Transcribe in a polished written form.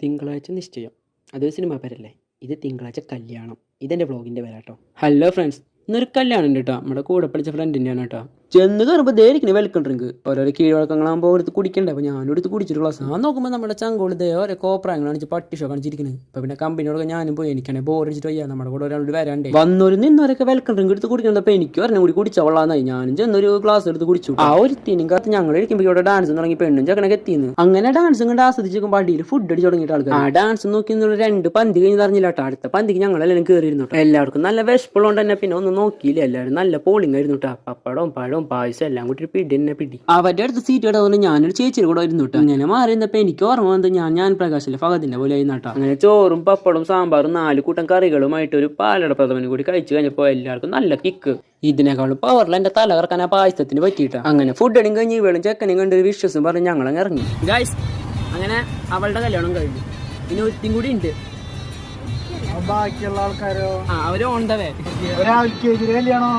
തിങ്കളാഴ്ച നിശ്ചയം. അതൊരു സിനിമ പേരല്ലേ. ഇത് തിങ്കളാഴ്ച കല്യാണം. ഇതെൻ്റെ വ്ളോഗിൻ്റെ പേരാട്ടോ. ഹലോ ഫ്രണ്ട്സ്, ഇന്നൊരു കല്യാണം ഉണ്ട് കേട്ടോ. നമ്മുടെ കൂടെ പഠിച്ച ഫ്രണ്ടിൻ്റെയാണ് കേട്ടോ. ചെന്ന് കയറുമ്പോൾ ദേരിക്കുന്ന വെൽക്കം ഡ്രിങ്ക് ഓരോ കീഴ്വഴക്കങ്ങളാകുമ്പോൾ എടുത്ത് കുടിക്കണ്ടേ. അപ്പോൾ ഞാനും എടുത്ത് കുടിച്ചിട്ട് ക്ലാസ് ആ നോക്കുമ്പോൾ നമ്മുടെ ചങ്കോട് ഓരോ കോപ്രായങ്ങൾ കാണിച്ച് പട്ടിഷോ കാണിച്ചിരിക്കുന്നത്. അപ്പോൾ പിന്നെ കമ്പനിയോടൊക്കെ ഞാനും പോയി എനിക്കാണെങ്കിൽ ബോർ അടിച്ചിട്ട് വയ്യ. നമ്മുടെ കൂടെ ഒരാളോട് വരാണ്ടേ വന്നൊരു നിന്നവരൊക്കെ വെൽക്കം ഡ്രിങ്ക് എടുത്ത് കുടിക്കുന്നത്. അപ്പോൾ എനിക്ക് ഒരെണ്ണം കൂടി കുടിച്ചോളാന്നായി. ഞാനും ചെന്നൊരു ഗ്ലാസ് എടുത്ത് കുടിച്ചു. ആ ഒരു തീനും കാത്ത് ഞങ്ങൾ ഇരിക്കുമ്പോൾ ഇവിടെ ഡാൻസ് തുടങ്ങി. പെണ്ണും ചെക്കനൊക്കെ എത്തിയെന്ന്. അങ്ങനെ ഡാൻസും കണ്ട് ആസ്വദിച്ചേക്കുമ്പോൾ അടിയിൽ ഫുഡ് അടിച്ച് തുടങ്ങിയിട്ട് ആൾക്കാർ ആ ഡാൻസ് നോക്കി 2 പന്തി കഴിഞ്ഞ് അറിഞ്ഞില്ല കേട്ടോ. അടുത്ത പന്തിക്ക് ഞങ്ങളെല്ലാം കയറിയിരുന്നു കേട്ടോ. എല്ലാവർക്കും നല്ല വിശപ്പുള്ളതുകൊണ്ട് തന്നെ പിന്നെ ഒന്നും നോക്കിയില്ല. എല്ലാവരും നല്ല പോളിംഗ് ആയിരുന്നു കേട്ടോ. പപ്പടവും പഴവും പായസം എല്ലാം കൂട്ടി പിടി തന്നെ പിടി. അവരുടെ അടുത്ത് സീറ്റ് കിടന്നു. ഞാനൊരു ചേച്ചിയുടെ കൂടെ ഇരുന്നു കേട്ടോ. അങ്ങനെ മാറിയിരുന്നപ്പോൾ എനിക്ക് ഓർമ്മ വന്നത് ഞാൻ പ്രകാശിലെ ഫഹദിന്റെ പോലെ ആയിരുന്നു കേട്ടോ. അങ്ങനെ ചോറും പപ്പടവും സാമ്പാറും 4 കൂട്ടം കറികളുമായിട്ട് ഒരു പാലട പ്രഥമനും കൂടി കഴിച്ചു കഴിഞ്ഞപ്പോൾ എല്ലാവർക്കും നല്ല കിക്ക്. ഇതിനേക്കാളും പവറിൽ എന്റെ തല കറക്കാൻ ആ പായസത്തിന് പറ്റിയിട്ടാ. അങ്ങനെ ഫുഡ് അടിയും കഴിഞ്ഞ് ഇവളും ചെക്കനും കണ്ട് ഒരു വിശ്വസം പറഞ്ഞ് ഞങ്ങളങ്ങ് ഇറങ്ങി. ഗൈസ്, അങ്ങനെ അവളുടെ കല്യാണം കഴിഞ്ഞു. പിന്നെ ഒരുത്തിയും കൂടി ഉണ്ട്. ബാക്കിയുള്ള ആൾക്കാരോ അവര് ഓൺ ദ വേ. ഒരാൾക്ക് കല്യാണോ.